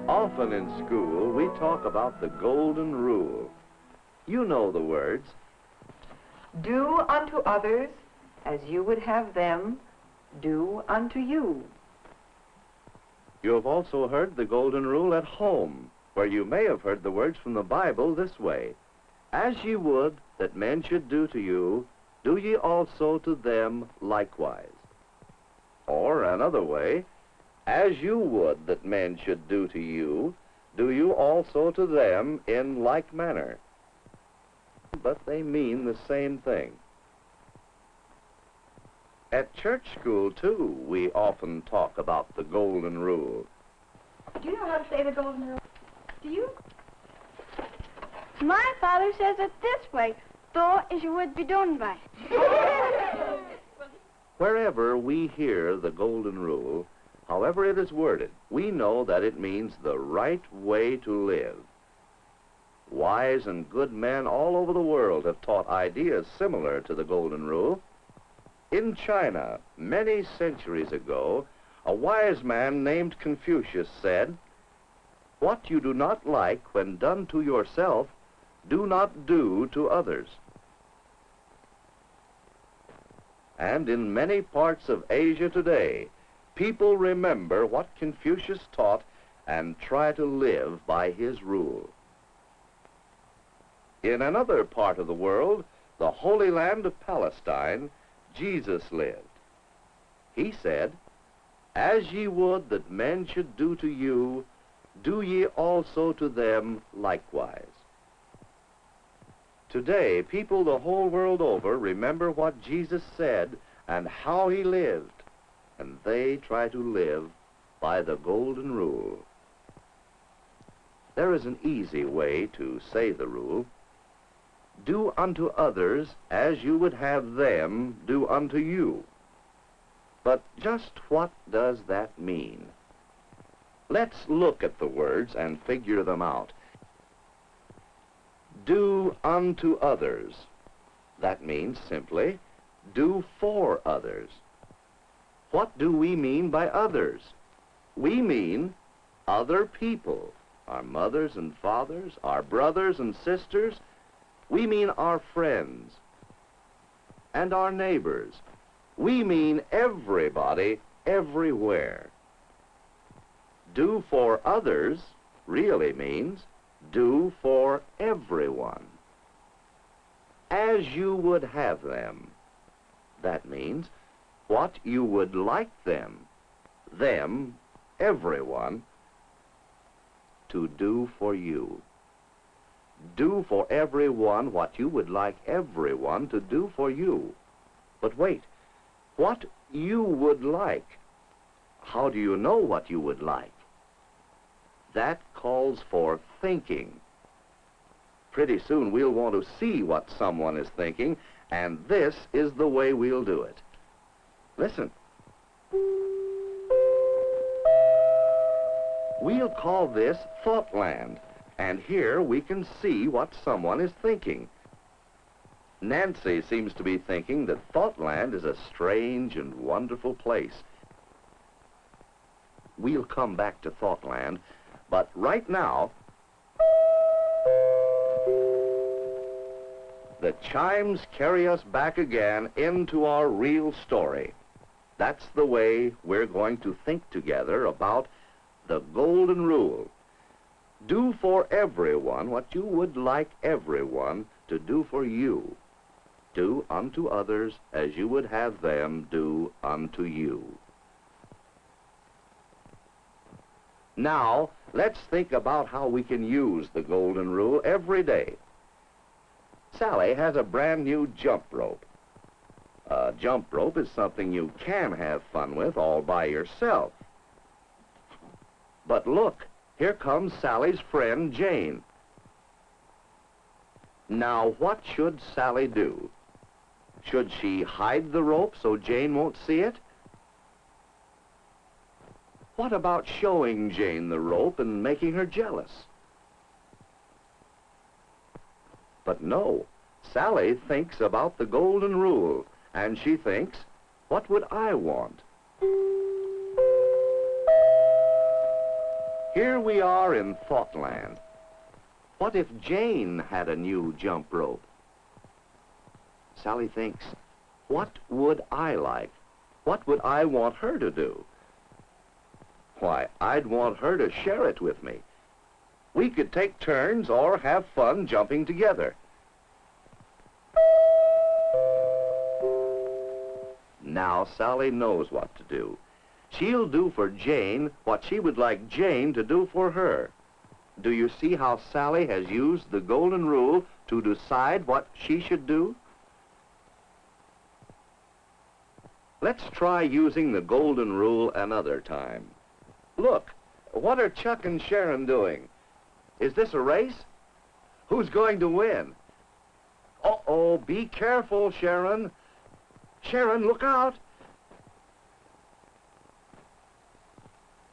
Often in school, we talk about the golden rule. You know the words. Do unto others as you would have them do unto you. You have also heard the golden rule at home, where you may have heard the words from the Bible this way. As ye would that men should do to you, do ye also to them likewise. Or another way, as you would that men should do to you, do you also to them in like manner. But they mean the same thing. At church school, too, we often talk about the golden rule. Do you know how to say the golden rule? Do you? My father says it this way, do as you would be done by. Wherever we hear the golden rule, however it is worded, we know that it means the right way to live. Wise and good men all over the world have taught ideas similar to the golden rule. In China, many centuries ago, a wise man named Confucius said, "What you do not like when done to yourself, do not do to others." And in many parts of Asia today, people remember what Confucius taught and try to live by his rule. In another part of the world, the Holy Land of Palestine, Jesus lived. He said, "As ye would that men should do to you, do ye also to them likewise." Today, people the whole world over remember what Jesus said and how he lived, and they try to live by the golden rule. There is an easy way to say the rule. Do unto others as you would have them do unto you. But just what does that mean? Let's look at the words and figure them out. Do unto others. That means simply, do for others. What do we mean by others? We mean other people, our mothers and fathers, our brothers and sisters. We mean our friends and our neighbors. We mean everybody, everywhere. Do for others really means do for everyone. As you would have them. That means what you would like them, everyone, to do for you. Do for everyone what you would like everyone to do for you. But wait, what you would like? How do you know what you would like? That calls for thinking. Pretty soon we'll want to see what someone is thinking, and this is the way we'll do it. Listen. We'll call this Thoughtland, and here we can see what someone is thinking. Nancy seems to be thinking that Thoughtland is a strange and wonderful place. We'll come back to Thoughtland, but right now, the chimes carry us back again into our real story. That's the way we're going to think together about the golden rule. Do for everyone what you would like everyone to do for you. Do unto others as you would have them do unto you. Now, let's think about how we can use the golden rule every day. Sally has a brand new jump rope. A jump rope is something you can have fun with all by yourself. But look, here comes Sally's friend, Jane. Now, what should Sally do? Should she hide the rope so Jane won't see it? What about showing Jane the rope and making her jealous? But no, Sally thinks about the golden rule, and she thinks, what would I want? Here we are in Thoughtland. What if Jane had a new jump rope? Sally thinks, what would I like? What would I want her to do? Why, I'd want her to share it with me. We could take turns or have fun jumping together. Now Sally knows what to do. She'll do for Jane what she would like Jane to do for her. Do you see how Sally has used the golden rule to decide what she should do? Let's try using the golden rule another time. Look, what are Chuck and Sharon doing? Is this a race? Who's going to win? Uh-oh, be careful, Sharon. Sharon, look out.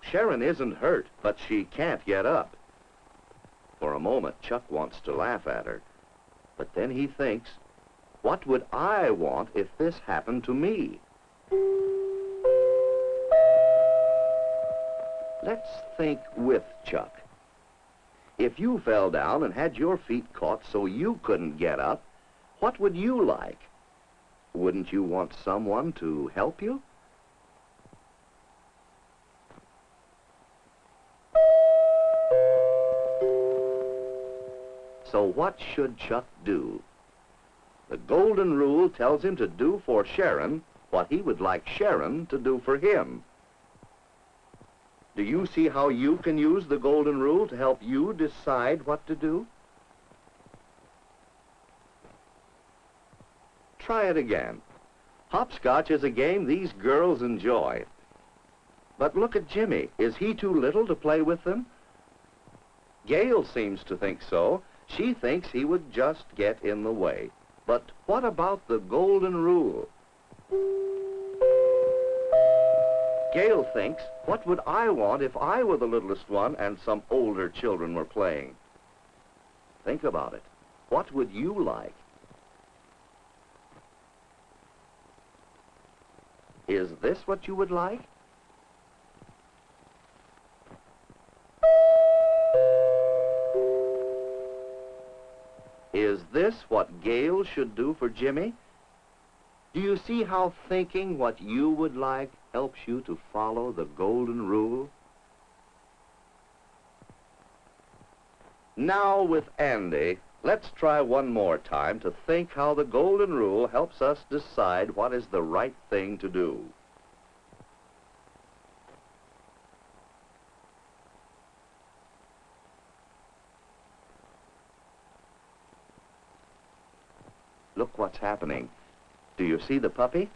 Sharon isn't hurt, but she can't get up. For a moment, Chuck wants to laugh at her. But then he thinks, what would I want if this happened to me? Let's think with Chuck. If you fell down and had your feet caught so you couldn't get up, what would you like? Wouldn't you want someone to help you? So what should Chuck do? The golden rule tells him to do for Sharon what he would like Sharon to do for him. Do you see how you can use the golden rule to help you decide what to do? Try it again. Hopscotch is a game these girls enjoy. But look at Jimmy. Is he too little to play with them? Gail seems to think so. She thinks he would just get in the way. But what about the golden rule? Gail thinks, what would I want if I were the littlest one and some older children were playing? Think about it. What would you like? Is this what you would like? Is this what Gail should do for Jimmy? Do you see how thinking what you would like helps you to follow the golden rule? Now with Andy, let's try one more time to think how the golden rule helps us decide what is the right thing to do. Look what's happening. Do you see the puppy?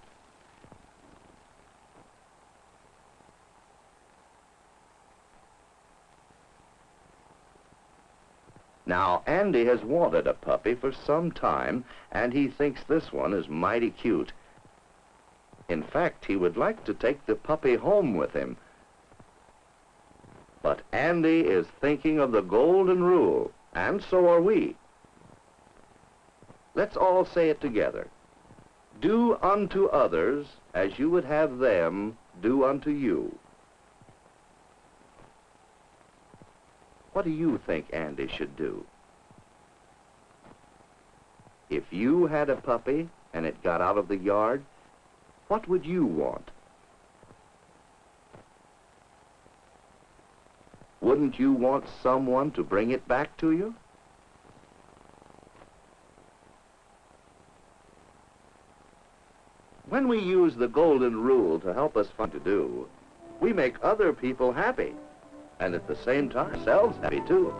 Now, Andy has wanted a puppy for some time, and he thinks this one is mighty cute. In fact, he would like to take the puppy home with him. But Andy is thinking of the golden rule, and so are we. Let's all say it together. Do unto others as you would have them do unto you. What do you think Andy should do? If you had a puppy and it got out of the yard, what would you want? Wouldn't you want someone to bring it back to you? When we use the golden rule to help us find what to do, we make other people happy, and at the same time, ourselves happy too.